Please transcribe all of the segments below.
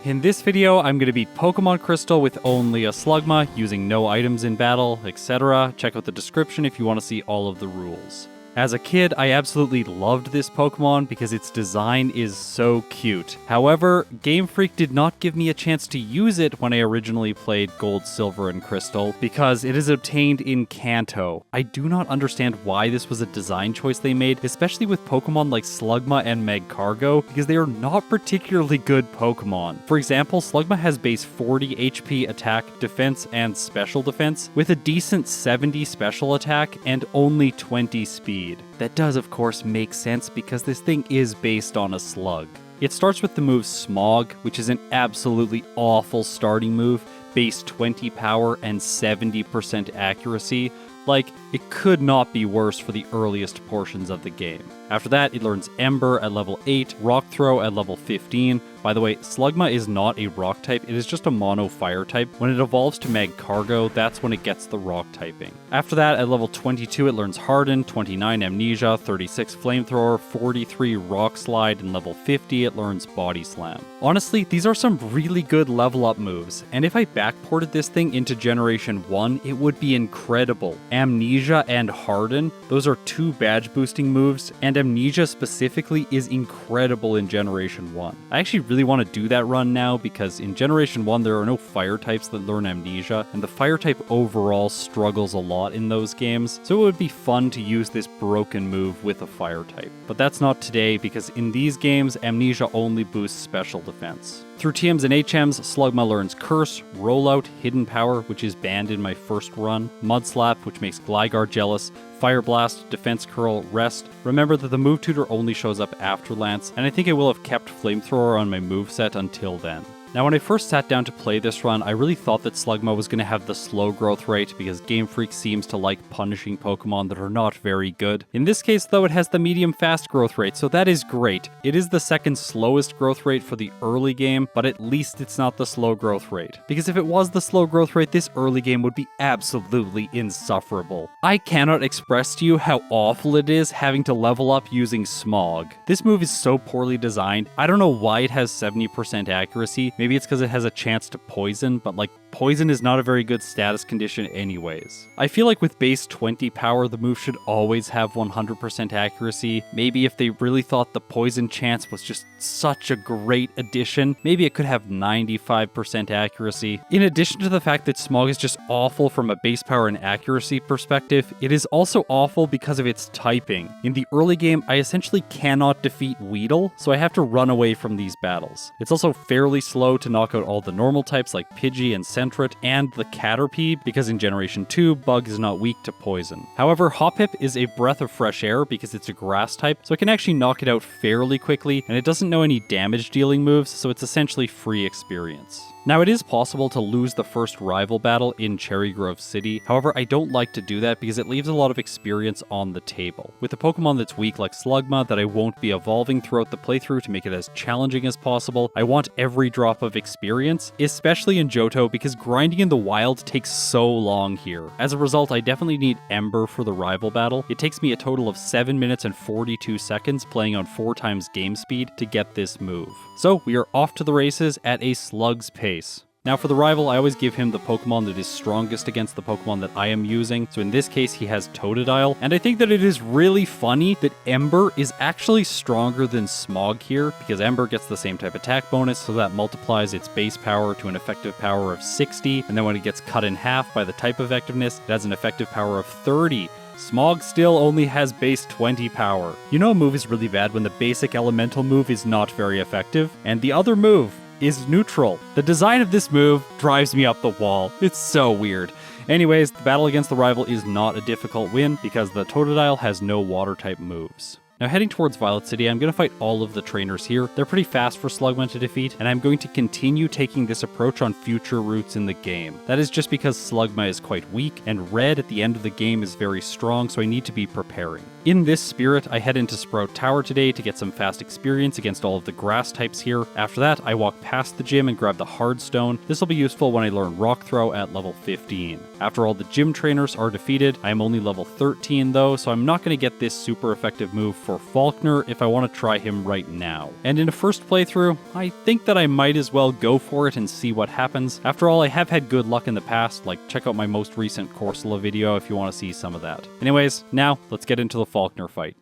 In this video, I'm going to beat Pokemon Crystal with only a Slugma, using no items in battle, etc. Check out the description if you want to see all of the rules. As a kid, I absolutely loved this Pokemon because its design is so cute. However, Game Freak did not give me a chance to use it when I originally played Gold, Silver, and Crystal because it is obtained in Kanto. I do not understand why this was a design choice they made, especially with Pokemon like Slugma and Magcargo, because they are not particularly good Pokemon. For example, Slugma has base 40 HP attack, defense, and special defense, with a decent 70 special attack and only 20 speed. That does, of course, make sense because this thing is based on a slug. It starts with the move Smog, which is an absolutely awful starting move, base 20 power and 70% accuracy. Like, it could not be worse for the earliest portions of the game. After that, it learns Ember at level 8, Rock Throw at level 15. By the way, Slugma is not a rock type, it is just a mono fire type. When it evolves to Magcargo, that's when it gets the rock typing. After that, at level 22, it learns Harden, 29 Amnesia, 36 Flamethrower, 43 Rock Slide, and level 50, it learns Body Slam. Honestly, these are some really good level up moves, and if I backported this thing into Generation 1, it would be incredible. Amnesia and Harden, those are two badge boosting moves, and Amnesia specifically is incredible in Generation 1. I actually really want to do that run now because in Generation 1 there are no fire types that learn Amnesia, and the fire type overall struggles a lot in those games, so it would be fun to use this broken move with a fire type. But that's not today because in these games, Amnesia only boosts special defense. Through TMs and HMs, Slugma learns Curse, Rollout, Hidden Power, which is banned in my first run, Mud Slap, which makes Gligar jealous, Fire Blast, Defense Curl, Rest. Remember that the move tutor only shows up after Lance, and I think I will have kept Flamethrower on my moveset until then. Now, when I first sat down to play this run, I really thought that Slugma was going to have the slow growth rate because Game Freak seems to like punishing Pokemon that are not very good. In this case, though, it has the medium fast growth rate, so that is great. It is the second slowest growth rate for the early game, but at least it's not the slow growth rate. Because if it was the slow growth rate, this early game would be absolutely insufferable. I cannot express to you how awful it is having to level up using Smog. This move is so poorly designed. I don't know why it has 70% accuracy. Maybe it's because it has a chance to poison, but like, poison is not a very good status condition anyways. I feel like with base 20 power, the move should always have 100% accuracy. Maybe if they really thought the poison chance was just such a great addition, maybe it could have 95% accuracy. In addition to the fact that Smog is just awful from a base power and accuracy perspective, it is also awful because of its typing. In the early game, I essentially cannot defeat Weedle, so I have to run away from these battles. It's also fairly slow to knock out all the normal types like Pidgey and Sentret and the Caterpie, because in Generation 2, Bug is not weak to poison. However, Hoppip is a breath of fresh air because it's a grass type, so I can actually knock it out fairly quickly, and it doesn't know any damage dealing moves, so it's essentially free experience. Now, it is possible to lose the first rival battle in Cherry Grove City, however, I don't like to do that because it leaves a lot of experience on the table. With a Pokemon that's weak like Slugma that I won't be evolving throughout the playthrough to make it as challenging as possible, I want every drop of experience, especially in Johto because grinding in the wild takes so long here. As a result, I definitely need Ember for the rival battle. It takes me a total of 7 minutes and 42 seconds playing on 4 times game speed to get this move. So we are off to the races at a slug's pace. Now for the rival, I always give him the Pokemon that is strongest against the Pokemon that I am using, so in this case he has Totodile, and I think that it is really funny that Ember is actually stronger than Smog here, because Ember gets the same type attack bonus, so that multiplies its base power to an effective power of 60, and then when it gets cut in half by the type effectiveness, it has an effective power of 30. Smog still only has base 20 power. You know a move is really bad when the basic elemental move is not very effective, and the other move is neutral. The design of this move drives me up the wall. It's so weird. Anyways, the battle against the rival is not a difficult win because the Totodile has no water type moves. Now heading towards Violet City, I'm going to fight all of the trainers here. They're pretty fast for Slugma to defeat, and I'm going to continue taking this approach on future routes in the game. That is just because Slugma is quite weak, and Red at the end of the game is very strong, so I need to be preparing. In this spirit, I head into Sprout Tower today to get some fast experience against all of the grass types here. After that, I walk past the gym and grab the Hard Stone. This will be useful when I learn Rock Throw at level 15. After all the gym trainers are defeated, I am only level 13 though, so I'm not going to get this super effective move for Falkner if I want to try him right now. And in a first playthrough, I think that I might as well go for it and see what happens. After all, I have had good luck in the past, like check out my most recent Corsola video if you want to see some of that. Anyways, now let's get into the Falkner fight.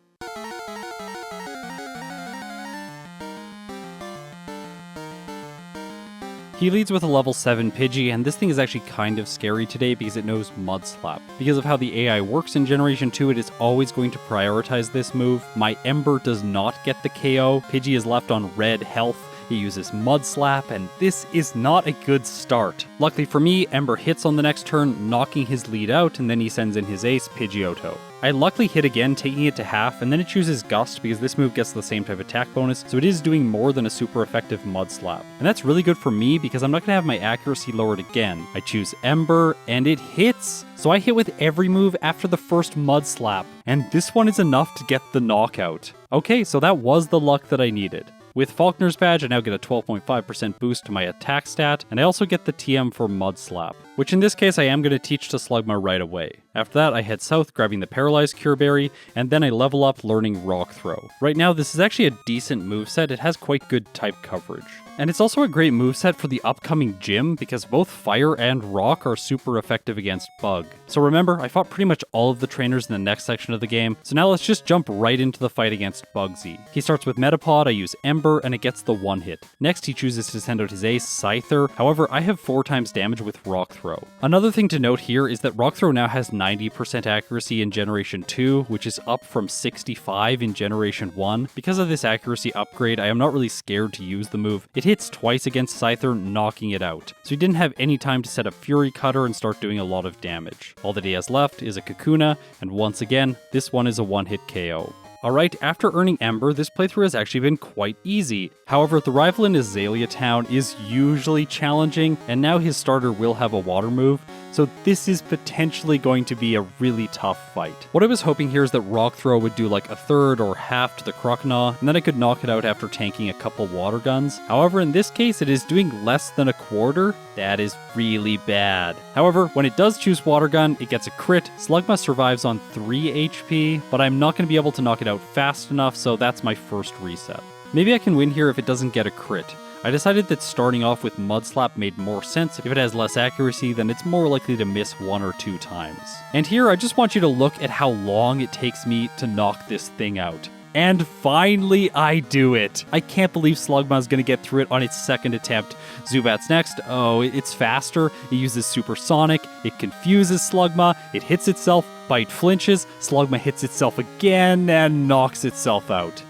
He leads with a level 7 Pidgey, and this thing is actually kind of scary today because it knows Mud Slap. Because of how the AI works in Generation 2, it is always going to prioritize this move. My Ember does not get the KO. Pidgey is left on red health. He uses Mud Slap, and this is not a good start. Luckily for me, Ember hits on the next turn, knocking his lead out, and then he sends in his ace, Pidgeotto. I luckily hit again, taking it to half, and then it chooses Gust because this move gets the same type of attack bonus, so it is doing more than a super effective Mud Slap. And that's really good for me because I'm not going to have my accuracy lowered again. I choose Ember, and it hits! So I hit with every move after the first Mud Slap, and this one is enough to get the knockout. Okay, so that was the luck that I needed. With Falkner's badge, I now get a 12.5% boost to my attack stat, and I also get the TM for Mud Slap, which in this case I am going to teach to Slugma right away. After that, I head south, grabbing the Paralyzed Cure Berry, and then I level up learning Rock Throw. Right now, this is actually a decent moveset. It has quite good type coverage. And it's also a great moveset for the upcoming gym because both Fire and Rock are super effective against Bug. So remember, I fought pretty much all of the trainers in the next section of the game, so now let's just jump right into the fight against Bugsy. He starts with Metapod, I use Ember, and it gets the one hit. Next, he chooses to send out his ace, Scyther. However, I have 4 times damage with Rock Throw. Another thing to note here is that Rock Throw now has 90% accuracy in Generation 2, which is up from 65 in Generation 1. Because of this accuracy upgrade, I am not really scared to use the move. It hits twice against Scyther, knocking it out. So he didn't have any time to set up Fury Cutter and start doing a lot of damage. All that he has left is a Kakuna, and once again, this one is a one-hit KO. Alright, after earning Ember, this playthrough has actually been quite easy. However, the rival in Azalea Town is usually challenging, and now his starter will have a water move, so this is potentially going to be a really tough fight. What I was hoping here is that Rock Throw would do like a third or half to the Croconaw, and then I could knock it out after tanking a couple water guns. However, in this case, it is doing less than a quarter. That is really bad. However, when it does choose water gun, it gets a crit. Slugma survives on 3 HP, but I'm not going to be able to knock it out fast enough, so that's my first reset. Maybe I can win here if it doesn't get a crit. I decided that starting off with Mud Slap made more sense. If it has less accuracy, then it's more likely to miss 1 or 2 times. And here, I just want you to look at how long it takes me to knock this thing out. And finally, I do it! I can't believe Slugma is going to get through it on its second attempt. Zubat's next. Oh, it's faster. It uses Supersonic. It confuses Slugma. It hits itself. Bite flinches. Slugma hits itself again and knocks itself out.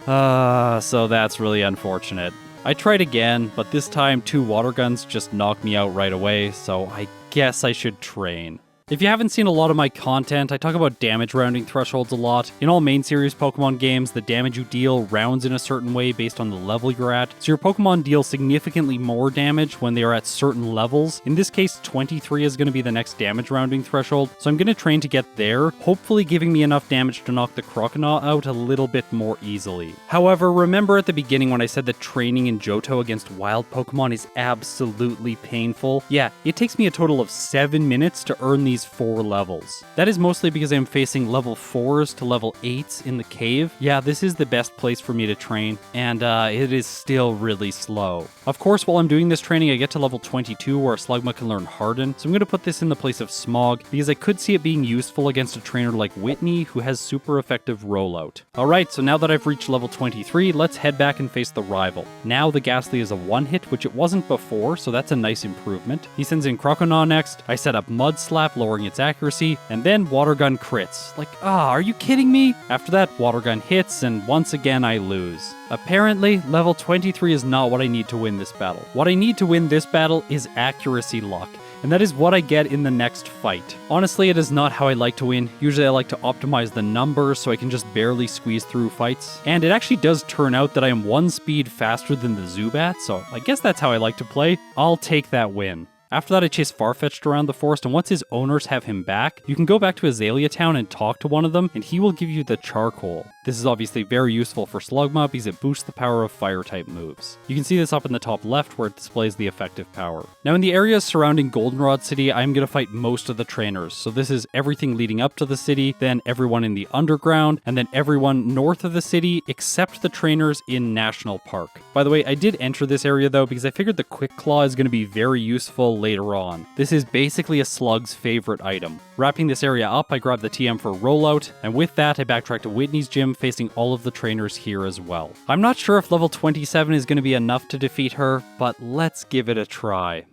So that's really unfortunate. I tried again, but this time 2 water guns just knocked me out right away, so I guess I should train. If you haven't seen a lot of my content, I talk about damage rounding thresholds a lot. In all main series Pokemon games, the damage you deal rounds in a certain way based on the level you're at, so your Pokemon deal significantly more damage when they are at certain levels. In this case, 23 is going to be the next damage rounding threshold, so I'm going to train to get there, hopefully giving me enough damage to knock the Croconaw out a little bit more easily. However, remember at the beginning when I said that training in Johto against wild Pokemon is absolutely painful? Yeah, it takes me a total of 7 minutes to earn these 4 levels. That is mostly because I'm facing level 4s to level 8s in the cave. Yeah, this is the best place for me to train, and it is still really slow. Of course, while I'm doing this training, I get to level 22 where Slugma can learn Harden, so I'm going to put this in the place of Smog, because I could see it being useful against a trainer like Whitney, who has super effective rollout. Alright, so now that I've reached level 23, let's head back and face the rival. Now the Ghastly is a one-hit, which it wasn't before, so that's a nice improvement. He sends in Croconaw next. I set up Mud Slap, lowering its accuracy, and then Water Gun crits. Like, are you kidding me? After that, Water Gun hits, and once again I lose. Apparently, level 23 is not what I need to win this battle. What I need to win this battle is accuracy luck, and that is what I get in the next fight. Honestly, it is not how I like to win. Usually I like to optimize the numbers so I can just barely squeeze through fights. And it actually does turn out that I am 1 speed faster than the Zubat, so I guess that's how I like to play. I'll take that win. After that, I chase Farfetch'd around the forest, and once his owners have him back, you can go back to Azalea Town and talk to one of them, and he will give you the charcoal. This is obviously very useful for Slugma because it boosts the power of fire-type moves. You can see this up in the top left where it displays the effective power. Now in the areas surrounding Goldenrod City, I'm going to fight most of the trainers. So this is everything leading up to the city, then everyone in the underground, and then everyone north of the city except the trainers in National Park. By the way, I did enter this area though because I figured the Quick Claw is going to be very useful later on. This is basically a Slug's favorite item. Wrapping this area up, I grab the TM for rollout, and with that I backtrack to Whitney's gym facing all of the trainers here as well. I'm not sure if level 27 is going to be enough to defeat her, but let's give it a try.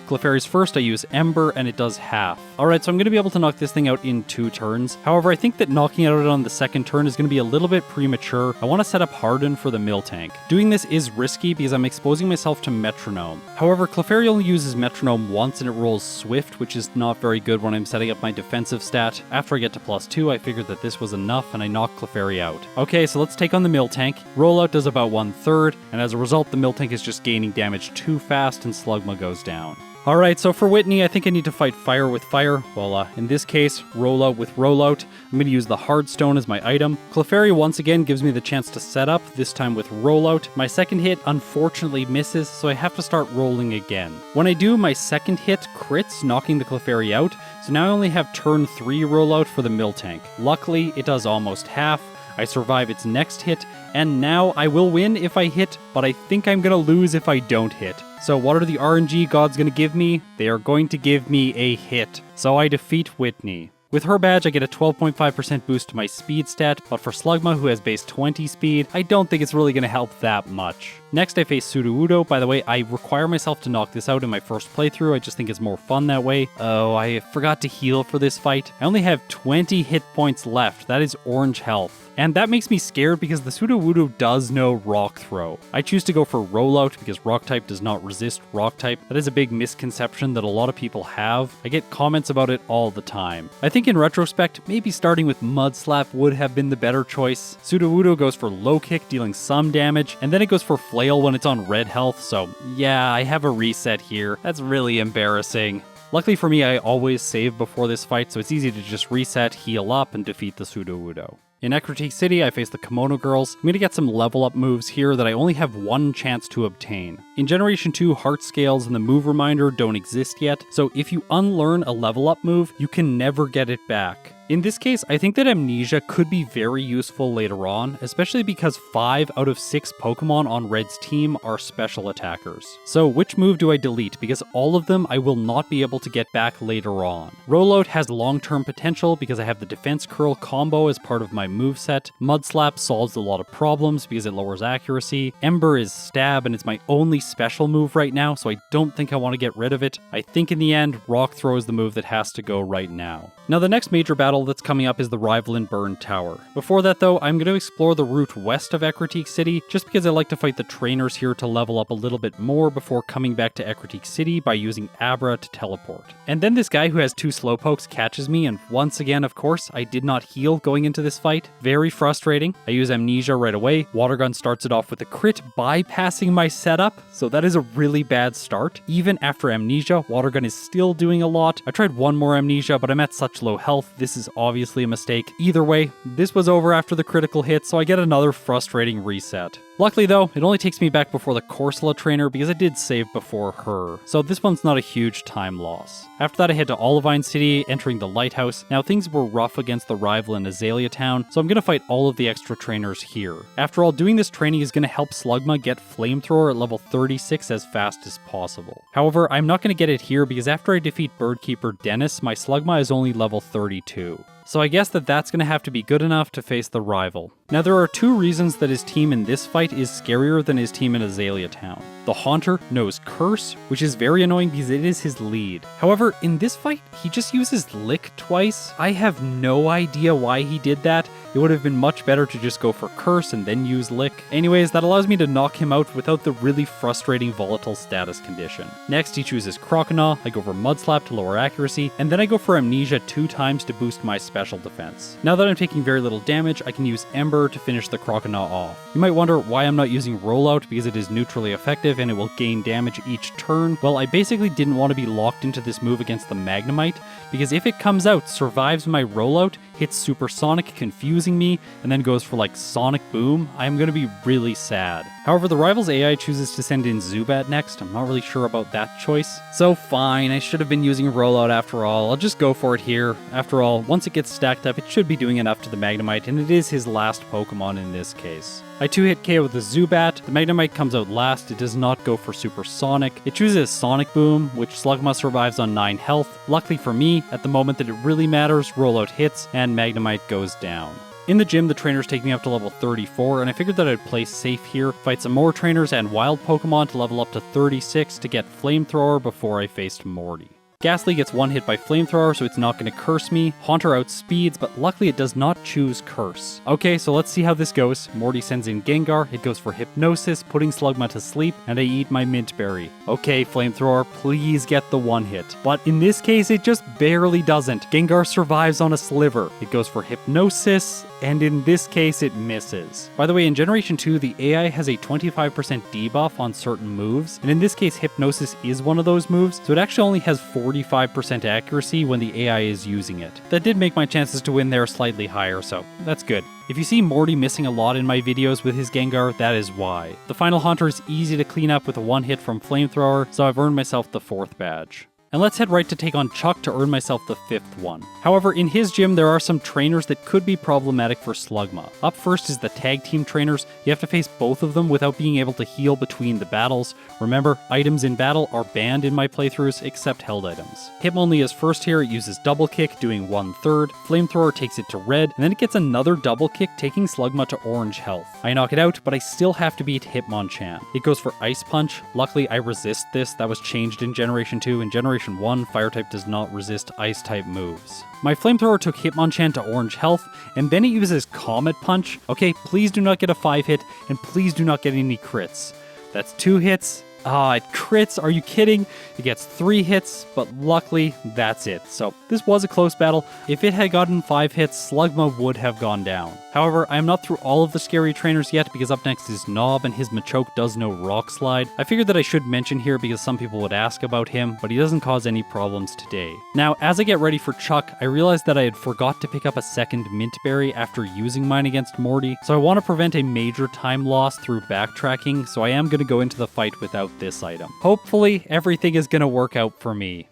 Clefairy's first, I use Ember, and it does half. Alright, so I'm going to be able to knock this thing out in 2 turns. However, I think that knocking it out on the second turn is going to be a little bit premature. I want to set up Harden for the Miltank. Doing this is risky because I'm exposing myself to Metronome. However, Clefairy only uses Metronome once and it rolls Swift, which is not very good when I'm setting up my defensive stat. After I get to +2, I figured that this was enough and I knock Clefairy out. Okay, so let's take on the Miltank. Rollout does about 1/3, and as a result, the Miltank is just gaining damage too fast and Slugma goes down. Alright, so for Whitney, I think I need to fight fire with fire. Well, in this case, rollout with rollout. I'm going to use the hard stone as my item. Clefairy once again gives me the chance to set up, this time with rollout. My second hit unfortunately misses, so I have to start rolling again. When I do, my second hit crits, knocking the Clefairy out, so now I only have turn 3 rollout for the Miltank. Luckily, it does almost half. I survive its next hit, and now I will win if I hit, but I think I'm gonna lose if I don't hit. So what are the RNG gods gonna give me? They are going to give me a hit. So I defeat Whitney. With her badge, I get a 12.5% boost to my speed stat, but for Slugma, who has base 20 speed, I don't think it's really going to help that much. Next, I face Sudowoodo. By the way, I require myself to knock this out in my first playthrough. I just think it's more fun that way. Oh, I forgot to heal for this fight. I only have 20 hit points left. That is orange health. And that makes me scared because the Sudowoodo does know Rock Throw. I choose to go for Rollout because Rock type does not resist Rock type. That is a big misconception that a lot of people have. I get comments about it all the time. I think in retrospect, maybe starting with Mud Slap would have been the better choice. Sudowoodo goes for Low Kick, dealing some damage, and then it goes for Flail when it's on red health, so yeah, I have a reset here. That's really embarrassing. Luckily for me, I always save before this fight, so it's easy to just reset, heal up, and defeat the Sudowoodo. In Ecruteak City, I face the Kimono Girls. I'm going to get some level up moves here that I only have one chance to obtain. In Generation 2, Heart Scales and the Move Reminder don't exist yet, so if you unlearn a level up move, you can never get it back. In this case, I think that Amnesia could be very useful later on, especially because 5 out of 6 Pokemon on Red's team are special attackers. So which move do I delete? Because all of them I will not be able to get back later on. Rollout has long-term potential because I have the Defense Curl combo as part of my moveset. Mud Slap solves a lot of problems because it lowers accuracy. Ember is Stab and it's my only special move right now, so I don't think I want to get rid of it. I think in the end, Rock Throw is the move that has to go right now. Now the next major battle that's coming up is the Rivalin Burn Tower. Before that though, I'm going to explore the route west of Ecruteak City, just because I like to fight the trainers here to level up a little bit more before coming back to Ecruteak City by using Abra to teleport. And then this guy who has 2 Slowpokes catches me, and once again, of course, I did not heal going into this fight. Very frustrating. I use Amnesia right away. Water Gun starts it off with a crit, bypassing my setup, so that is a really bad start. Even after Amnesia, Water Gun is still doing a lot. I tried one more Amnesia, but I'm at such low health, this is obviously a mistake. Either way, this was over after the critical hit, so I get another frustrating reset. Luckily though, it only takes me back before the Corsola trainer because I did save before her, so this one's not a huge time loss. After that I head to Olivine City, entering the Lighthouse. Now things were rough against the rival in Azalea Town, so I'm going to fight all of the extra trainers here. After all, doing this training is going to help Slugma get Flamethrower at level 36 as fast as possible. However, I'm not going to get it here because after I defeat Birdkeeper Dennis, my Slugma is only level 32. So I guess that's going to have to be good enough to face the rival. Now there are 2 reasons that his team in this fight is scarier than his team in Azalea Town. The Haunter knows Curse, which is very annoying because it is his lead. However, in this fight, he just uses Lick twice. I have no idea why he did that. It would have been much better to just go for Curse and then use Lick. Anyways, that allows me to knock him out without the really frustrating volatile status condition. Next, he chooses Croconaw, I go for Mudslap to lower accuracy, and then I go for Amnesia 2 times to boost my special defense. Now that I'm taking very little damage, I can use Ember to finish the Croconaw off. You might wonder why I'm not using Rollout, because it is neutrally effective and it will gain damage each turn. Well, I basically didn't want to be locked into this move against the Magnemite, because if it comes out, survives my Rollout, hits Supersonic, confusing me, and then goes for like Sonic Boom, I'm going to be really sad. However, the rival's AI chooses to send in Zubat next. I'm not really sure about that choice. So fine, I should have been using Rollout after all. I'll just go for it here. After all, once it gets stacked up, it should be doing enough to the Magnemite, and it is his last Pokemon in this case. I 2-hit KO the Zubat. The Magnemite comes out last. It does not go for Supersonic. It chooses Sonic Boom, which Slugma survives on 9 health. Luckily for me, at the moment that it really matters, Rollout hits, and Magnemite goes down. In the gym, the trainers take me up to level 34, and I figured that I'd play safe here, fight some more trainers and wild Pokemon to level up to 36 to get Flamethrower before I faced Morty. Ghastly gets 1 hit by Flamethrower, so it's not going to curse me. Haunter outspeeds, but luckily it does not choose Curse. Okay, so let's see how this goes. Morty sends in Gengar, it goes for Hypnosis, putting Slugma to sleep, and I eat my Mint Berry. Okay, Flamethrower, please get the 1 hit. But in this case, it just barely doesn't. Gengar survives on a sliver. It goes for Hypnosis, and in this case, it misses. By the way, in Generation 2, the AI has a 25% debuff on certain moves, and in this case, Hypnosis is one of those moves, so it actually only has 45% accuracy when the AI is using it. That did make my chances to win there slightly higher, so that's good. If you see Morty missing a lot in my videos with his Gengar, that is why. The final Haunter is easy to clean up with a 1 hit from Flamethrower, so I've earned myself the 4th badge. And let's head right to take on Chuck to earn myself the 5th one. However, in his gym, there are some trainers that could be problematic for Slugma. Up first is the tag team trainers. You have to face both of them without being able to heal between the battles. Remember, items in battle are banned in my playthroughs, except held items. Hitmonlee is first here. It uses Double Kick, doing 1/3. Flamethrower takes it to red, and then it gets another Double Kick, taking Slugma to orange health. I knock it out, but I still have to beat Hitmonchan. It goes for Ice Punch. Luckily, I resist this. That was changed in Generation 2. In Generation 1, Fire-type does not resist Ice-type moves. My Flamethrower took Hitmonchan to orange health, and then it uses Comet Punch. Okay, please do not get a 5-hit, and please do not get any crits. That's 2 hits. It crits, are you kidding? It gets 3 hits, but luckily, that's it. So, this was a close battle. If it had gotten 5 hits, Slugma would have gone down. However, I am not through all of the scary trainers yet, because up next is Knob, and his Machoke does no Rock Slide. I figured that I should mention here because some people would ask about him, but he doesn't cause any problems today. Now, as I get ready for Chuck, I realized that I had forgot to pick up a second Mint Berry after using mine against Morty, so I want to prevent a major time loss through backtracking, so I am going to go into the fight without this item. Hopefully, everything is going to work out for me.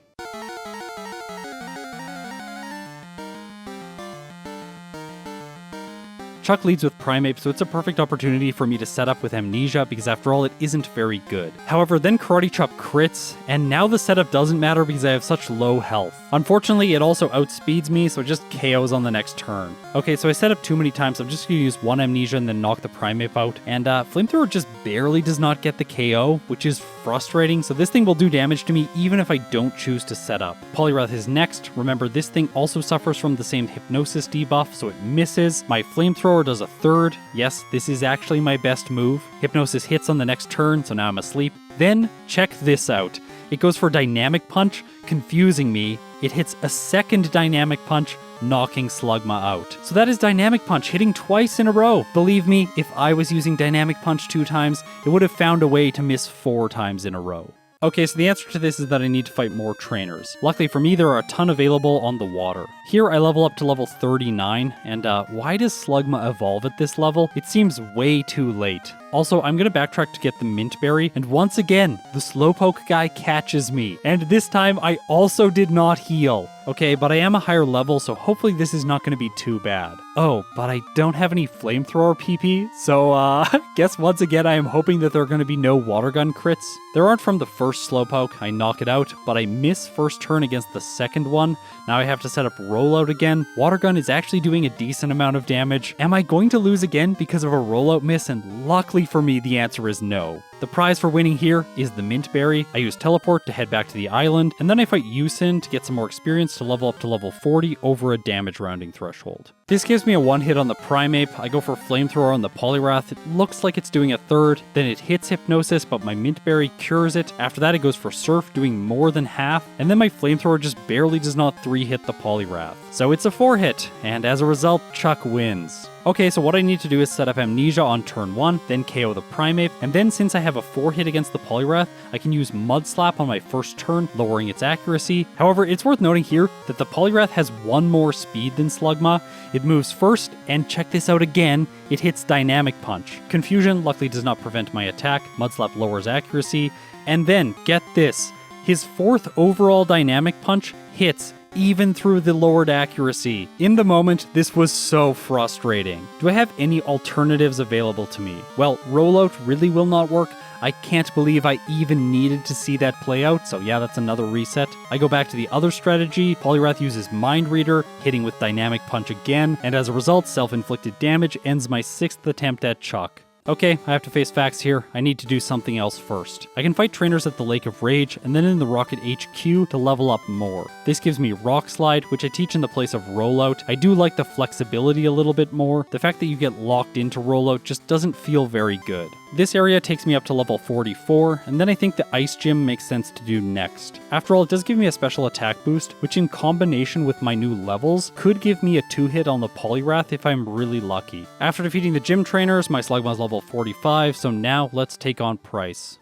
Chuck leads with Primeape, so it's a perfect opportunity for me to set up with Amnesia, because after all, it isn't very good. However, then Karate Chop crits, and now the setup doesn't matter because I have such low health. Unfortunately, it also outspeeds me, so it just KOs on the next turn. Okay, so I set up too many times, so I'm just going to use 1 Amnesia and then knock the Primeape out. And Flamethrower just barely does not get the KO, which is frustrating, so this thing will do damage to me even if I don't choose to set up. Poliwrath is next. Remember, this thing also suffers from the same Hypnosis debuff, so it misses. My Flamethrower does a 3rd. Yes, this is actually my best move. Hypnosis hits on the next turn, so now I'm asleep. Then, check this out. It goes for Dynamic Punch, confusing me. It hits a second Dynamic Punch, knocking Slugma out. So that is Dynamic Punch hitting twice in a row. Believe me, if I was using Dynamic Punch 2 times, it would have found a way to miss 4 times in a row. Okay, so the answer to this is that I need to fight more trainers. Luckily for me, there are a ton available on the water. Here, I level up to level 39, and why does Slugma evolve at this level? It seems way too late. Also, I'm going to backtrack to get the Mint Berry, and once again, the Slowpoke guy catches me. And this time, I also did not heal. Okay, but I am a higher level, so hopefully this is not going to be too bad. Oh, but I don't have any Flamethrower PP, so guess once again I am hoping that there are going to be no Water Gun crits. There aren't from the first Slowpoke, I knock it out, but I miss first turn against the second one. Now I have to set up Rollout again. Water Gun is actually doing a decent amount of damage. Am I going to lose again because of a Rollout miss? And luckily for me, the answer is no. The prize for winning here is the Mint Berry. I use Teleport to head back to the island, and then I fight Yusin to get some more experience to level up to level 40 over a damage rounding threshold. This gives me a one hit on the Primeape. I go for Flamethrower on the Poliwrath. It looks like it's doing a third, then it hits Hypnosis, but my Mint Berry cures it. After that it goes for Surf, doing more than half, and then my Flamethrower just barely does not 3-hit the Poliwrath. So it's a 4-hit, and as a result, Chuck wins. Okay, so what I need to do is set up Amnesia on turn 1, then KO the Primeape, and then since I have a 4-hit against the Poliwrath, I can use Mud Slap on my first turn, lowering its accuracy. However, it's worth noting here that the Poliwrath has one more speed than Slugma. It moves first, and check this out again, it hits Dynamic Punch. Confusion luckily does not prevent my attack, Mud Slap lowers accuracy, and then, get this, his 4th overall Dynamic Punch hits even through the lowered accuracy. In the moment, this was so frustrating. Do I have any alternatives available to me? Well, Rollout really will not work. I can't believe I even needed to see that play out, so yeah, that's another reset. I go back to the other strategy. Poliwrath uses Mind Reader, hitting with Dynamic Punch again, and as a result, self-inflicted damage ends my 6th attempt at Chuck. Okay, I have to face facts here. I need to do something else first. I can fight trainers at the Lake of Rage and then in the Rocket HQ to level up more. This gives me Rock Slide, which I teach in the place of Rollout. I do like the flexibility a little bit more. The fact that you get locked into Rollout just doesn't feel very good. This area takes me up to level 44, and then I think the Ice Gym makes sense to do next. After all, it does give me a special attack boost, which in combination with my new levels, could give me a 2-hit on the Poliwrath if I'm really lucky. After defeating the gym trainers, my Slugma's level 45, so now let's take on Price.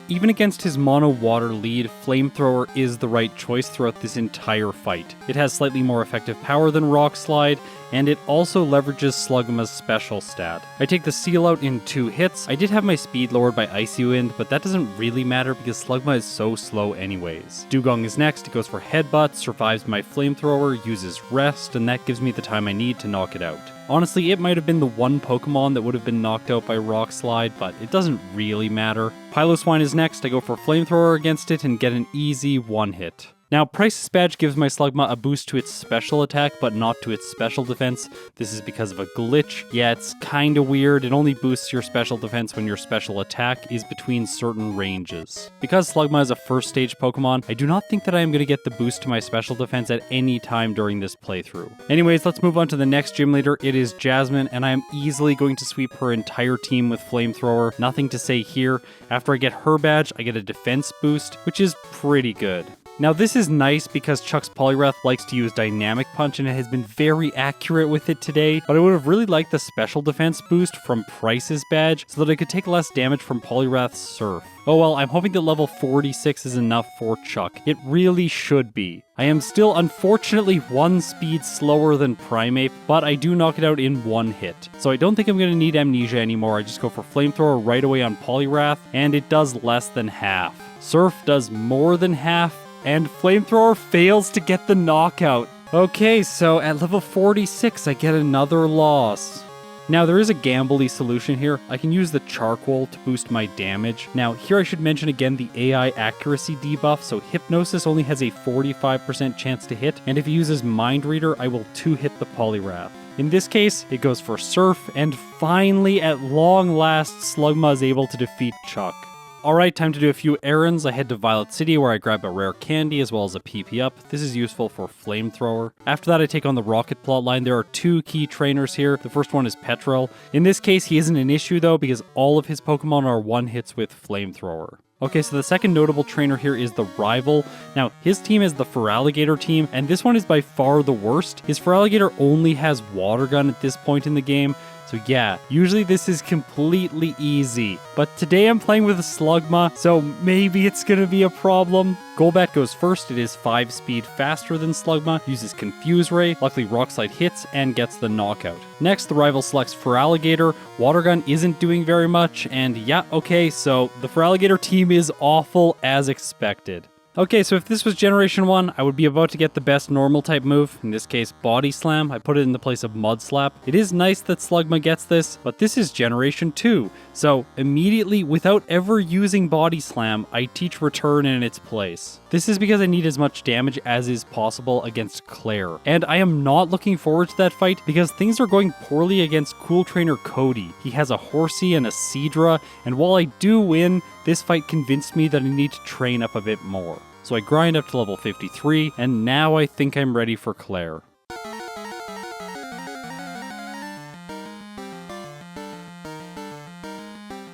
Even against his mono water lead, Flamethrower is the right choice throughout this entire fight. It has slightly more effective power than Rock Slide, and it also leverages Slugma's special stat. I take the Seal out in 2 hits. I did have my speed lowered by Icy Wind, but that doesn't really matter because Slugma is so slow anyways. Dugong is next, it goes for Headbutt, survives my Flamethrower, uses Rest, and that gives me the time I need to knock it out. Honestly, it might have been the one Pokemon that would have been knocked out by Rock Slide, but it doesn't really matter. Piloswine is next, I go for Flamethrower against it and get an easy 1-hit. Now, Price's badge gives my Slugma a boost to its special attack, but not to its special defense. This is because of a glitch. Yeah, it's kinda weird. It only boosts your special defense when your special attack is between certain ranges. Because Slugma is a first stage Pokemon, I do not think that I am going to get the boost to my special defense at any time during this playthrough. Anyways, let's move on to the next gym leader. It is Jasmine, and I am easily going to sweep her entire team with Flamethrower. Nothing to say here. After I get her badge, I get a defense boost, which is pretty good. Now this is nice because Chuck's Poliwrath likes to use Dynamic Punch and it has been very accurate with it today, but I would have really liked the special defense boost from Price's badge so that I could take less damage from Poliwrath's Surf. Oh well, I'm hoping that level 46 is enough for Chuck. It really should be. I am still unfortunately 1 speed slower than Primeape, but I do knock it out in 1 hit. So I don't think I'm going to need Amnesia anymore. I just go for Flamethrower right away on Poliwrath, and it does less than half. Surf does more than half, and Flamethrower fails to get the knockout. Okay, so at level 46, I get another loss. Now, there is a gambly solution here. I can use the Charcoal to boost my damage. Now, here I should mention again the AI accuracy debuff, so Hypnosis only has a 45% chance to hit, and if he uses Mind Reader, I will 2-hit the Poliwrath. In this case, it goes for Surf, and finally, at long last, Slugma is able to defeat Chuck. Alright, time to do a few errands. I head to Violet City where I grab a rare candy as well as a PP up. This is useful for Flamethrower. After that, I take on the Rocket plotline. There are 2 key trainers here. The first one is Petrel. In this case, he isn't an issue though because all of his Pokemon are 1-hits with Flamethrower. Okay, so the second notable trainer here is the Rival. Now, his team is the Feraligatr team, and this one is by far the worst. His Feraligatr only has Water Gun at this point in the game, so yeah, usually this is completely easy. But today I'm playing with a Slugma, so maybe it's gonna be a problem. Golbat goes first. It is 5 speed faster than Slugma, uses Confuse Ray, luckily Rock Slide hits, and gets the knockout. Next, the Rival selects Feraligatr. Water Gun isn't doing very much, and yeah, okay, so the Feraligatr team is awful as expected. Okay, so if this was Generation 1, I would be about to get the best normal type move, in this case Body Slam. I put it in the place of Mud Slap. It is nice that Slugma gets this, but this is Generation 2. So immediately, without ever using Body Slam, I teach Return in its place. This is because I need as much damage as is possible against Claire. And I am not looking forward to that fight because things are going poorly against Cool Trainer Cody. He has a Horsey and a Seadra, and while I do win, this fight convinced me that I need to train up a bit more. So I grind up to level 53, and now I think I'm ready for Claire.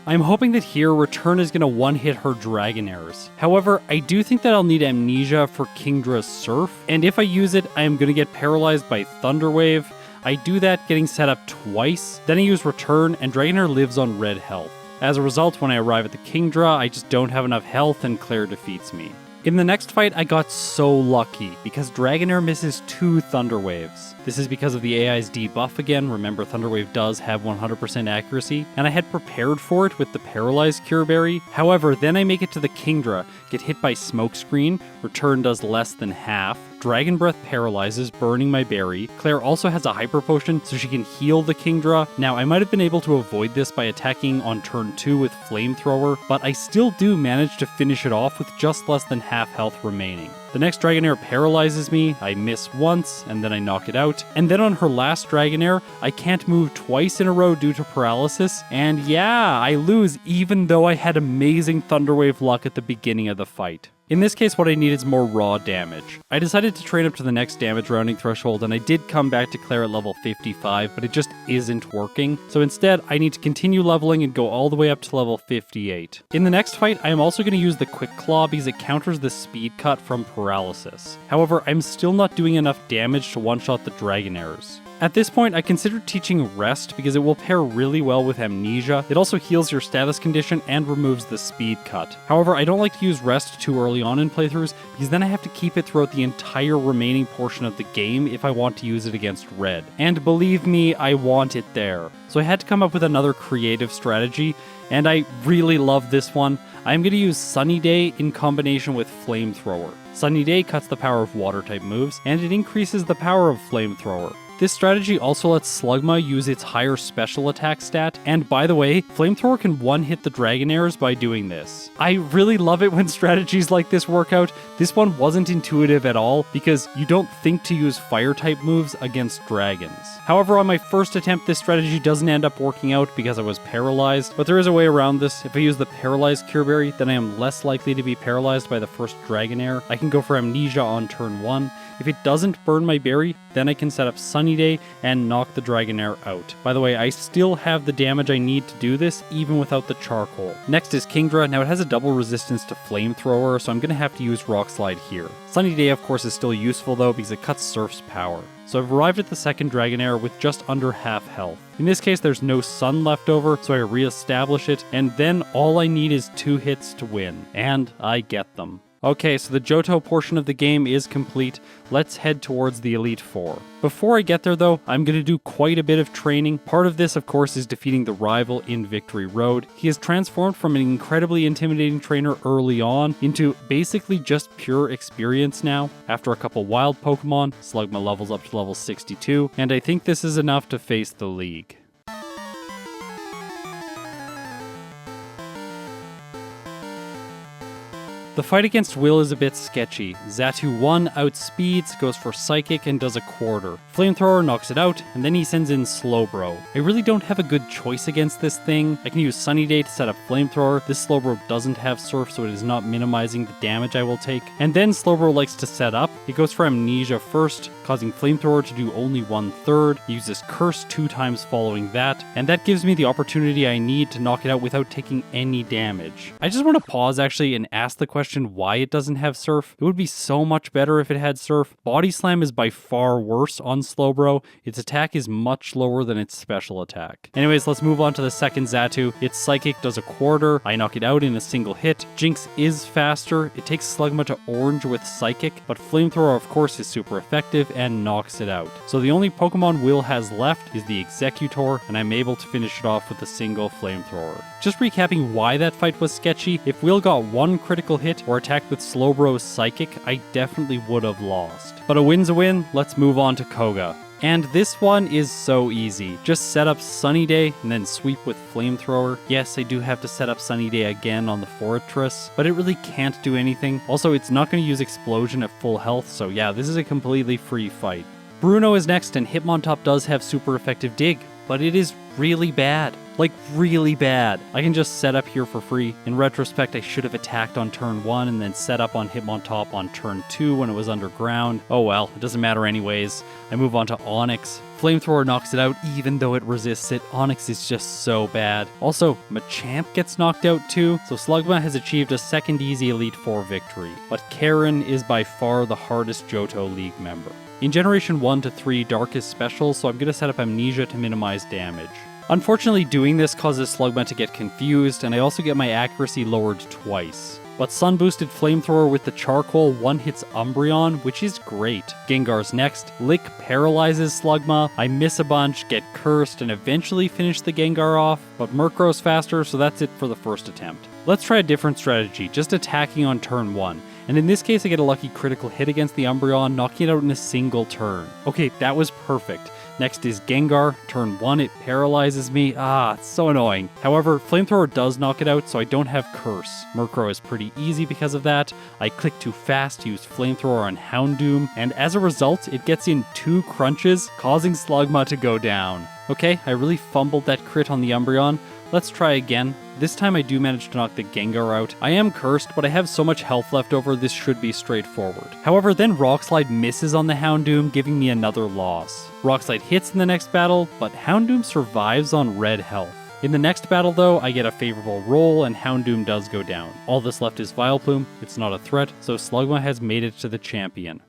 I'm hoping that here Return is going to one-hit her Dragonairs. However, I do think that I'll need Amnesia for Kingdra's Surf, and if I use it, I am going to get paralyzed by Thunder Wave. I do that getting set up twice, then I use Return, and Dragonair lives on red health. As a result, when I arrive at the Kingdra, I just don't have enough health and Claire defeats me. In the next fight, I got so lucky, because Dragonair misses 2 Thunder Waves. This is because of the AI's debuff again. Remember, Thunder Wave does have 100% accuracy, and I had prepared for it with the Paralyzed Cure Berry. However, then I make it to the Kingdra, get hit by Smokescreen, Return does less than half, Dragon Breath paralyzes, burning my berry. Claire also has a Hyper Potion, so she can heal the Kingdra. Now, I might have been able to avoid this by attacking on turn 2 with Flamethrower, but I still do manage to finish it off with just less than half health remaining. The next Dragonair paralyzes me, I miss once, and then I knock it out. And then on her last Dragonair, I can't move twice in a row due to paralysis, and yeah, I lose even though I had amazing Thunderwave luck at the beginning of the fight. In this case, what I need is more raw damage. I decided to train up to the next damage rounding threshold, and I did come back to Claire at level 55, but it just isn't working. So instead, I need to continue leveling and go all the way up to level 58. In the next fight, I am also going to use the Quick Claw because it counters the speed cut from paralysis. However, I'm still not doing enough damage to one-shot the Dragonairs. At this point, I considered teaching Rest because it will pair really well with Amnesia. It also heals your status condition and removes the speed cut. However, I don't like to use Rest too early on in playthroughs because then I have to keep it throughout the entire remaining portion of the game if I want to use it against Red. And believe me, I want it there. So I had to come up with another creative strategy, and I really love this one. I'm going to use Sunny Day in combination with Flamethrower. Sunny Day cuts the power of Water-type moves, and it increases the power of Flamethrower. This strategy also lets Slugma use its higher special attack stat, and by the way, Flamethrower can one-hit the Dragonairs by doing this. I really love it when strategies like this work out. This one wasn't intuitive at all, because you don't think to use Fire-type moves against dragons. However, on my first attempt, this strategy doesn't end up working out because I was paralyzed, but there is a way around this. If I use the Paralyzed Cure Berry, then I am less likely to be paralyzed by the first Dragonair. I can go for Amnesia on turn 1. If it doesn't burn my berry, then I can set up Sunny Day and knock the Dragonair out. By the way, I still have the damage I need to do this, even without the charcoal. Next is Kingdra. Now it has a double resistance to Flamethrower, so I'm going to have to use Rock Slide here. Sunny Day, of course, is still useful though, because it cuts Surf's power. So I've arrived at the second Dragonair with just under half health. In this case, there's no sun left over, so I re-establish it, and then all I need is 2 hits to win. And I get them. Okay, so the Johto portion of the game is complete. Let's head towards the Elite Four. Before I get there though, I'm going to do quite a bit of training. Part of this, of course, is defeating the rival in Victory Road. He has transformed from an incredibly intimidating trainer early on into basically just pure experience now. After a couple wild Pokemon, Slugma levels up to level 62, and I think this is enough to face the League. The fight against Will is a bit sketchy. Xatu 1 outspeeds, goes for Psychic, and does a quarter. Flamethrower knocks it out, and then he sends in Slowbro. I really don't have a good choice against this thing. I can use Sunny Day to set up Flamethrower. This Slowbro doesn't have Surf, so it is not minimizing the damage I will take. And then Slowbro likes to set up. It goes for Amnesia first, causing Flamethrower to do only 1/3. He uses Curse 2 times following that, and that gives me the opportunity I need to knock it out without taking any damage. I just want to pause actually and ask the question why it doesn't have Surf. It would be so much better if it had Surf. Body Slam is by far worse on Slowbro. Its attack is much lower than its special attack. Anyways, let's move on to the second Xatu. Its Psychic does a quarter. I knock it out in a single hit. Jinx is faster. It takes Slugma to orange with Psychic, but Flamethrower of course is super effective and knocks it out. So the only Pokemon Will has left is the Executor, and I'm able to finish it off with a single Flamethrower. Just recapping why that fight was sketchy, if Will got 1 critical hit, hit or attacked with Slowbro's Psychic, I definitely would have lost. But a win's a win, let's move on to Koga. And this one is so easy. Just set up Sunny Day and then sweep with Flamethrower. Yes, I do have to set up Sunny Day again on the Fortress, but it really can't do anything. Also, it's not going to use Explosion at full health, so yeah, this is a completely free fight. Bruno is next, and Hitmontop does have super effective Dig, but it is really bad. Like, really bad. I can just set up here for free. In retrospect, I should have attacked on turn 1 and then set up on Hitmontop on turn 2 when it was underground. Oh well, it doesn't matter anyways. I move on to Onyx. Flamethrower knocks it out even though it resists it. Onyx is just so bad. Also, Machamp gets knocked out too, so Slugma has achieved a second easy Elite Four victory. But Karen is by far the hardest Johto League member. In Generation 1 to 3, Dark is special, so I'm going to set up Amnesia to minimize damage. Unfortunately, doing this causes Slugma to get confused, and I also get my accuracy lowered twice. But Sun Boosted Flamethrower with the Charcoal one-hits Umbreon, which is great. Gengar's next. Lick paralyzes Slugma, I miss a bunch, get cursed, and eventually finish the Gengar off, but Murkrow's faster, so that's it for the first attempt. Let's try a different strategy, just attacking on turn 1. And in this case, I get a lucky critical hit against the Umbreon, knocking it out in a single turn. Okay, that was perfect. Next is Gengar. Turn 1, it paralyzes me. It's so annoying. However, Flamethrower does knock it out, so I don't have Curse. Murkrow is pretty easy because of that. I click too fast to use Flamethrower on Houndoom, and as a result, it gets in 2 crunches, causing Slugma to go down. Okay, I really fumbled that crit on the Umbreon. Let's try again. This time I do manage to knock the Gengar out. I am cursed, but I have so much health left over, this should be straightforward. However, then Rock Slide misses on the Houndoom, giving me another loss. Rock Slide hits in the next battle, but Houndoom survives on red health. In the next battle though, I get a favorable roll and Houndoom does go down. All that's left is Vileplume, it's not a threat, so Slugma has made it to the champion.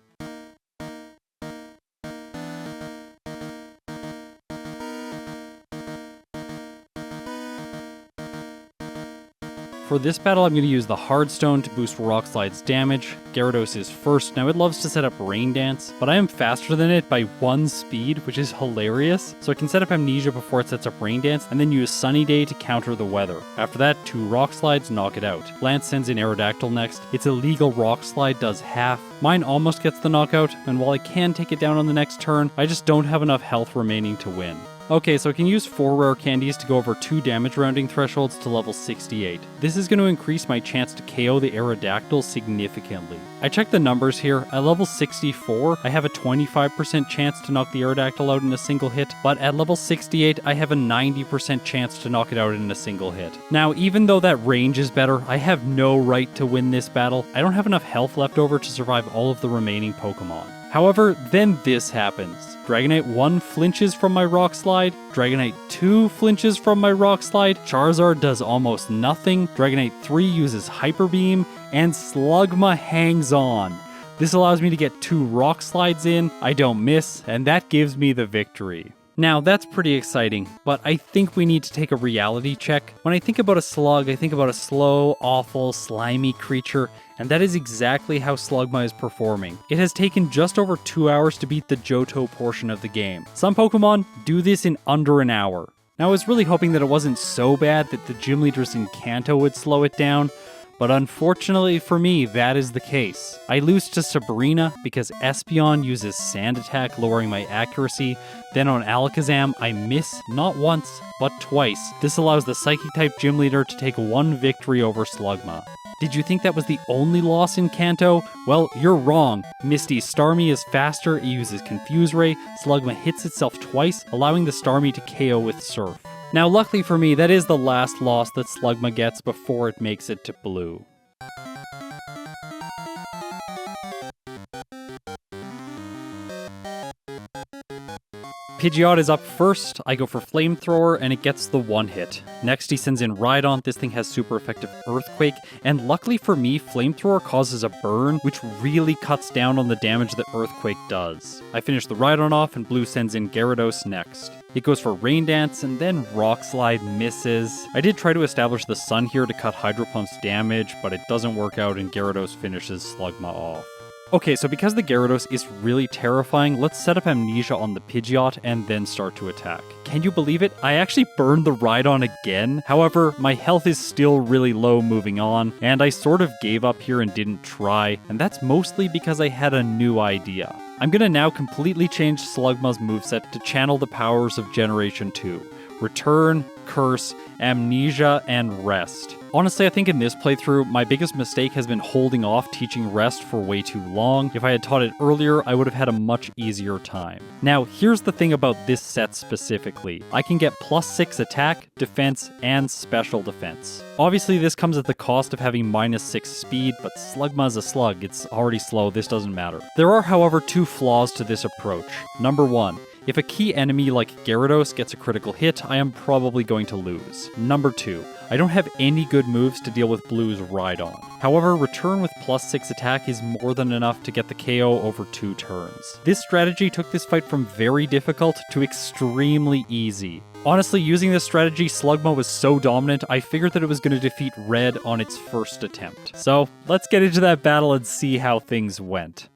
For this battle, I'm going to use the Hard Stone to boost Rock Slide's damage. Gyarados is first. Now, it loves to set up Rain Dance, but I am faster than it by 1 speed, which is hilarious. So I can set up Amnesia before it sets up Rain Dance, and then use Sunny Day to counter the weather. After that, 2 Rock Slides knock it out. Lance sends in Aerodactyl next. Its illegal Rock Slide does half. Mine almost gets the knockout, and while I can take it down on the next turn, I just don't have enough health remaining to win. Okay, so I can use 4 rare candies to go over 2 damage rounding thresholds to level 68. This is going to increase my chance to KO the Aerodactyl significantly. I checked the numbers here. At level 64, I have a 25% chance to knock the Aerodactyl out in a single hit, but at level 68, I have a 90% chance to knock it out in a single hit. Now, even though that range is better, I have no right to win this battle. I don't have enough health left over to survive all of the remaining Pokemon. However, then this happens. Dragonite 1 flinches from my Rock Slide, Dragonite 2 flinches from my Rock Slide, Charizard does almost nothing, Dragonite 3 uses Hyper Beam, and Slugma hangs on. This allows me to get 2 Rock Slides in, I don't miss, and that gives me the victory. Now, that's pretty exciting, but I think we need to take a reality check. When I think about a slug, I think about a slow, awful, slimy creature, and that is exactly how Slugma is performing. It has taken just over 2 hours to beat the Johto portion of the game. Some Pokemon do this in under an hour. Now, I was really hoping that it wasn't so bad that the gym leaders in Kanto would slow it down, but unfortunately for me, that is the case. I lose to Sabrina because Espeon uses Sand Attack, lowering my accuracy. Then on Alakazam, I miss not once, but twice. This allows the Psychic-type gym leader to take 1 victory over Slugma. Did you think that was the only loss in Kanto? Well, you're wrong. Misty's Starmie is faster, it uses Confuse Ray, Slugma hits itself twice, allowing the Starmie to KO with Surf. Now, luckily for me, that is the last loss that Slugma gets before it makes it to Blue. Pidgeot is up first, I go for Flamethrower, and it gets the 1-hit. Next he sends in Rhydon, this thing has super effective Earthquake, and luckily for me, Flamethrower causes a burn, which really cuts down on the damage that Earthquake does. I finish the Rhydon off, and Blue sends in Gyarados next. It goes for Rain Dance, and then Rock Slide misses. I did try to establish the Sun here to cut Hydro Pump's damage, but it doesn't work out, and Gyarados finishes Slugma off. Okay, so because the Gyarados is really terrifying, let's set up Amnesia on the Pidgeot and then start to attack. Can you believe it? I actually burned the Rhydon again. However, my health is still really low moving on, and I sort of gave up here and didn't try, and that's mostly because I had a new idea. I'm gonna now completely change Slugma's moveset to channel the powers of Generation 2. Return, Curse, Amnesia, and Rest. Honestly, I think in this playthrough, my biggest mistake has been holding off teaching Rest for way too long. If I had taught it earlier, I would have had a much easier time. Now, here's the thing about this set specifically. I can get +6 attack, defense, and special defense. Obviously, this comes at the cost of having -6 speed, but Slugma is a slug. It's already slow, this doesn't matter. There are, however, two flaws to this approach. Number one, if a key enemy like Gyarados gets a critical hit, I am probably going to lose. Number two, I don't have any good moves to deal with Blue's Rhydon. However, Return with +6 attack is more than enough to get the KO over 2 turns. This strategy took this fight from very difficult to extremely easy. Honestly, using this strategy, Slugma was so dominant, I figured that it was going to defeat Red on its first attempt. So, let's get into that battle and see how things went.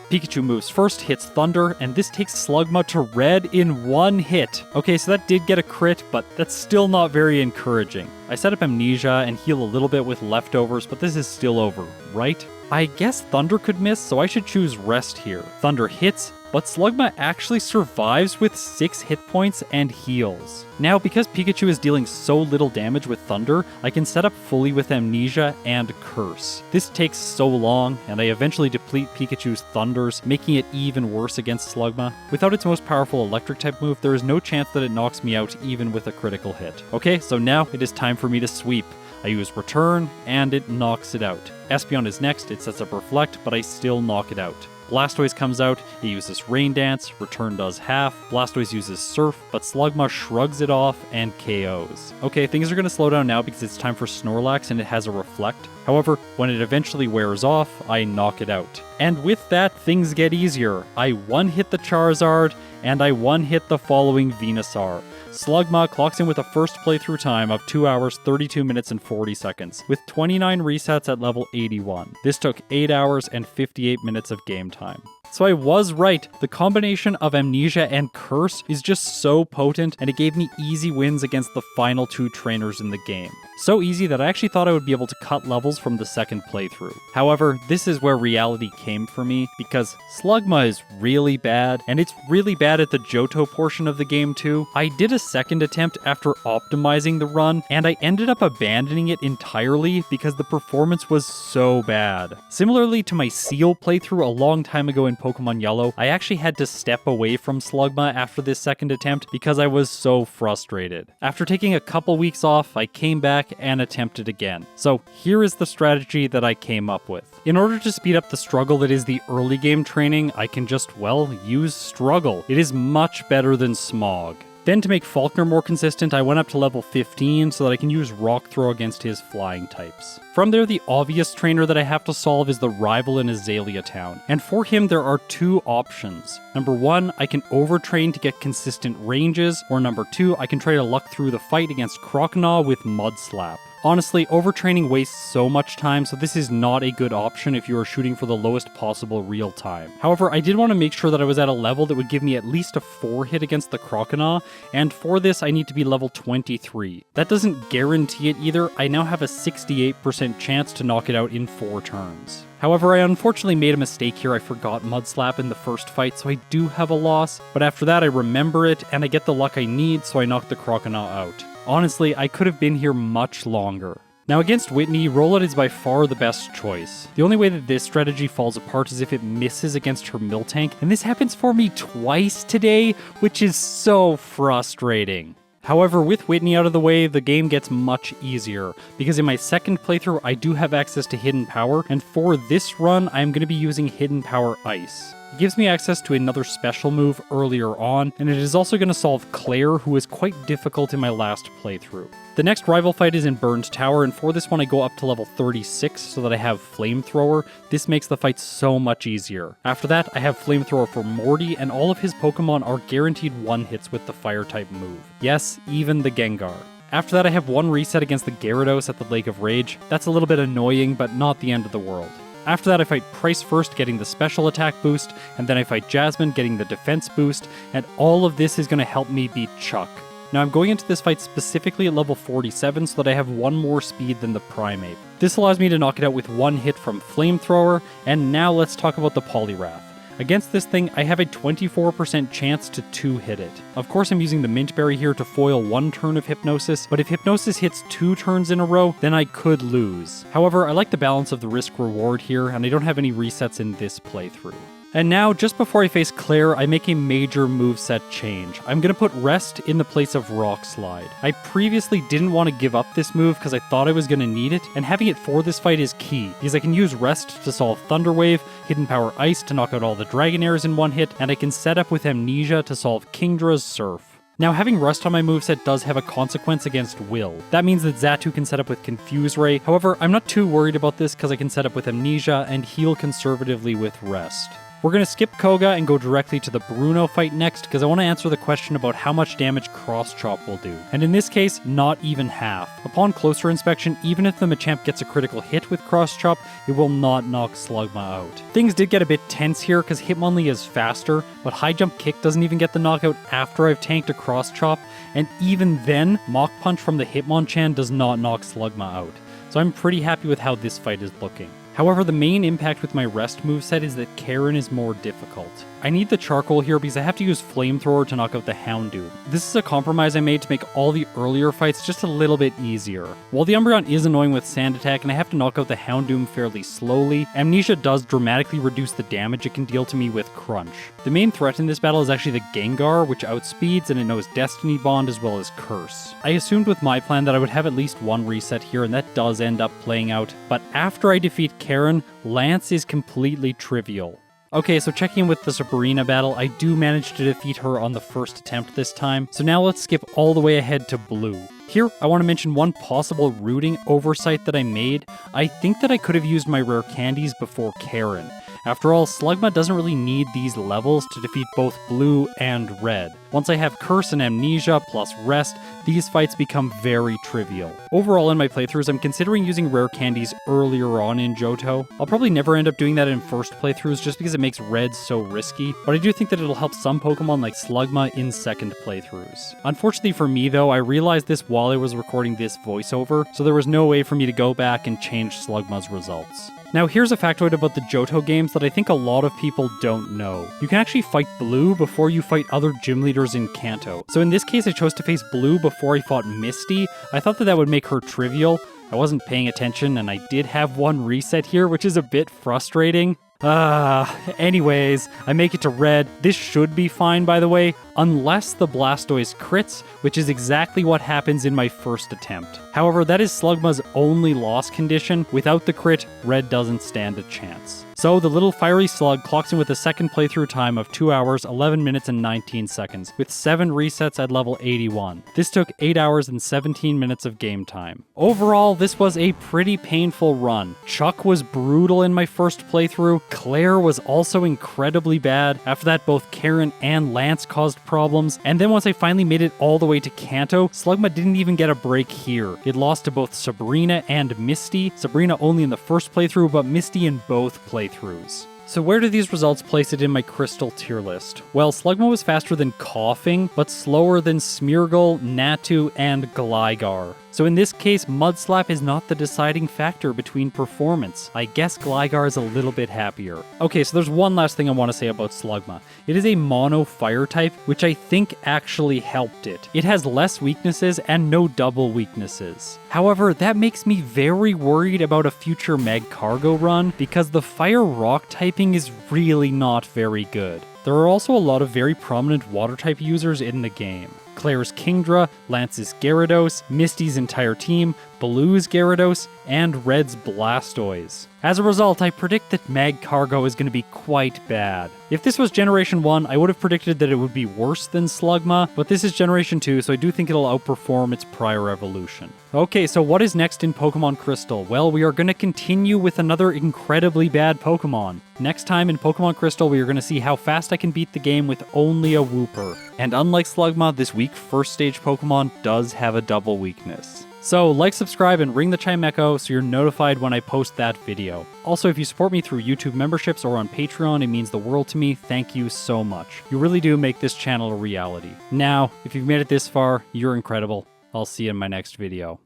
Pikachu moves first, hits Thunder, and this takes Slugma to Red in one hit. Okay, so that did get a crit, but that's still not very encouraging. I set up Amnesia and heal a little bit with leftovers, but this is still over, right? I guess Thunder could miss, so I should choose Rest here. Thunder hits, but Slugma actually survives with 6 hit points and heals. Now, because Pikachu is dealing so little damage with Thunder, I can set up fully with Amnesia and Curse. This takes so long, and I eventually deplete Pikachu's Thunders, making it even worse against Slugma. Without its most powerful Electric-type move, there is no chance that it knocks me out even with a critical hit. Okay, so now it is time for me to sweep. I use Return, and it knocks it out. Espeon is next, it sets up Reflect, but I still knock it out. Blastoise comes out, it uses Rain Dance, Return does half, Blastoise uses Surf, but Slugma shrugs it off and KOs. Okay, things are going to slow down now because it's time for Snorlax and it has a Reflect. However, when it eventually wears off, I knock it out. And with that, things get easier. I one-hit the Charizard, and I one-hit the following Venusaur. Slugma clocks in with a first playthrough time of 2 hours, 32 minutes, and 40 seconds, with 29 resets at level 81. This took 8 hours and 58 minutes of game time. So I was right, the combination of Amnesia and Curse is just so potent, and it gave me easy wins against the final 2 trainers in the game. So easy that I actually thought I would be able to cut levels from the second playthrough. However, this is where reality came for me, because Slugma is really bad, and it's really bad at the Johto portion of the game too. I did a second attempt after optimizing the run, and I ended up abandoning it entirely because the performance was so bad. Similarly to my Seal playthrough a long time ago in Pokemon Yellow, I actually had to step away from Slugma after this second attempt because I was so frustrated. After taking a couple weeks off, I came back and attempted again. So here is the strategy that I came up with. In order to speed up the struggle that is the early game training, I can just, well, use Struggle. It is much better than Smog. Then to make Falkner more consistent, I went up to level 15 so that I can use Rock Throw against his flying types. From there, the obvious trainer that I have to solve is the rival in Azalea Town, and for him there are 2 options. Number 1, I can overtrain to get consistent ranges, or number 2, I can try to luck through the fight against Croconaw with Mud Slap. Honestly, overtraining wastes so much time, so this is not a good option if you are shooting for the lowest possible real time. However, I did want to make sure that I was at a level that would give me at least a 4 hit against the Croconaw, and for this I need to be level 23. That doesn't guarantee it either, I now have a 68% chance to knock it out in 4 turns. However, I unfortunately made a mistake here. I forgot Mud Slap in the first fight, so I do have a loss, but after that I remember it, and I get the luck I need, so I knock the Croconaw out. Honestly, I could have been here much longer. Now against Whitney, Rollut is by far the best choice. The only way that this strategy falls apart is if it misses against her Miltank, and this happens for me twice today, which is so frustrating. However, with Whitney out of the way, the game gets much easier, because in my second playthrough I do have access to Hidden Power, and for this run I'm going to be using Hidden Power Ice. It gives me access to another special move earlier on, and it is also going to solve Claire, who was quite difficult in my last playthrough. The next rival fight is in Burned Tower, and for this one I go up to level 36 so that I have Flamethrower. This makes the fight so much easier. After that, I have Flamethrower for Morty, and all of his Pokemon are guaranteed 1-hits with the Fire-type move. Yes, even the Gengar. After that, I have one reset against the Gyarados at the Lake of Rage. That's a little bit annoying, but not the end of the world. After that, I fight Price first, getting the special attack boost, and then I fight Jasmine, getting the defense boost, and all of this is going to help me beat Chuck. Now I'm going into this fight specifically at level 47 so that I have one more speed than the Primeape. This allows me to knock it out with one hit from Flamethrower, and now let's talk about the Poliwrath. Against this thing, I have a 24% chance to 2-hit it. Of course, I'm using the Mint Berry here to foil one turn of Hypnosis, but if Hypnosis hits 2 turns in a row, then I could lose. However, I like the balance of the risk-reward here, and I don't have any resets in this playthrough. And now, just before I face Claire, I make a major moveset change. I'm going to put Rest in the place of Rock Slide. I previously didn't want to give up this move because I thought I was going to need it, and having it for this fight is key, because I can use Rest to solve Thunder Wave, Hidden Power Ice to knock out all the Dragonairs in one hit, and I can set up with Amnesia to solve Kingdra's Surf. Now, having Rust on my moveset does have a consequence against Will. That means that Xatu can set up with Confuse Ray. However, I'm not too worried about this because I can set up with Amnesia and heal conservatively with Rest. We're going to skip Koga and go directly to the Bruno fight next because I want to answer the question about how much damage Cross Chop will do. And in this case, not even half. Upon closer inspection, even if the Machamp gets a critical hit with Cross Chop, it will not knock Slugma out. Things did get a bit tense here because Hitmonlee is faster, but High Jump Kick doesn't even get the knockout after I've tanked a Cross Chop, and even then, Mach Punch from the Hitmonchan does not knock Slugma out. So I'm pretty happy with how this fight is looking. However, the main impact with my Rest moveset is that Karen is more difficult. I need the Charcoal here because I have to use Flamethrower to knock out the Houndoom. This is a compromise I made to make all the earlier fights just a little bit easier. While the Umbreon is annoying with Sand Attack and I have to knock out the Houndoom fairly slowly, Amnesia does dramatically reduce the damage it can deal to me with Crunch. The main threat in this battle is actually the Gengar, which outspeeds and it knows Destiny Bond as well as Curse. I assumed with my plan that I would have at least one reset here, and that does end up playing out, but after I defeat Karen, Lance is completely trivial. Okay, so checking in with the Sabrina battle, I do manage to defeat her on the first attempt this time, so now let's skip all the way ahead to Blue. Here, I want to mention one possible routing oversight that I made. I think that I could have used my rare candies before Karen. After all, Slugma doesn't really need these levels to defeat both Blue and Red. Once I have Curse and Amnesia plus Rest, these fights become very trivial. Overall in my playthroughs, I'm considering using rare candies earlier on in Johto. I'll probably never end up doing that in first playthroughs just because it makes Red so risky, but I do think that it'll help some Pokemon like Slugma in second playthroughs. Unfortunately for me though, I realized this while I was recording this voiceover, so there was no way for me to go back and change Slugma's results. Now here's a factoid about the Johto games that I think a lot of people don't know. You can actually fight Blue before you fight other gym leaders in Kanto. So in this case I chose to face Blue before I fought Misty. I thought that would make her trivial. I wasn't paying attention and I did have one reset here, which is a bit frustrating. Anyways, I make it to Red. This should be fine, by the way, unless the Blastoise crits, which is exactly what happens in my first attempt. However, that is Slugma's only loss condition. Without the crit, Red doesn't stand a chance. So the little fiery slug clocks in with a second playthrough time of 2 hours, 11 minutes, and 19 seconds, with 7 resets at level 81. This took 8 hours and 17 minutes of game time. Overall, this was a pretty painful run. Chuck was brutal in my first playthrough. Claire was also incredibly bad. After that, both Karen and Lance caused problems. And then once I finally made it all the way to Kanto, Slugma didn't even get a break here. It lost to both Sabrina and Misty. Sabrina only in the first playthrough, but Misty in both playthroughs. So where do these results place it in my Crystal tier list? Well, Slugma was faster than Coughing, but slower than Smeargle, Natu, and Gligar. So in this case, Mud Slap is not the deciding factor between performance. I guess Gligar is a little bit happier. Okay, so there's one last thing I want to say about Slugma. It is a mono fire type, which I think actually helped it. It has less weaknesses and no double weaknesses. However, that makes me very worried about a future Magcargo run, because the fire rock typing is really not very good. There are also a lot of very prominent water type users in the game. Claire's Kingdra, Lance's Gyarados, Misty's entire team, Blue's Gyarados, and Red's Blastoise. As a result, I predict that Magcargo is going to be quite bad. If this was Generation 1, I would have predicted that it would be worse than Slugma, but this is Generation 2, so I do think it'll outperform its prior evolution. Okay, so what is next in Pokemon Crystal? Well, we are going to continue with another incredibly bad Pokemon. Next time in Pokemon Crystal, we are going to see how fast I can beat the game with only a Wooper. And unlike Slugma, this weak first stage Pokemon does have a double weakness. So, like, subscribe, and ring the chime echo so you're notified when I post that video. Also, if you support me through YouTube memberships or on Patreon, it means the world to me. Thank you so much. You really do make this channel a reality. Now, if you've made it this far, you're incredible. I'll see you in my next video.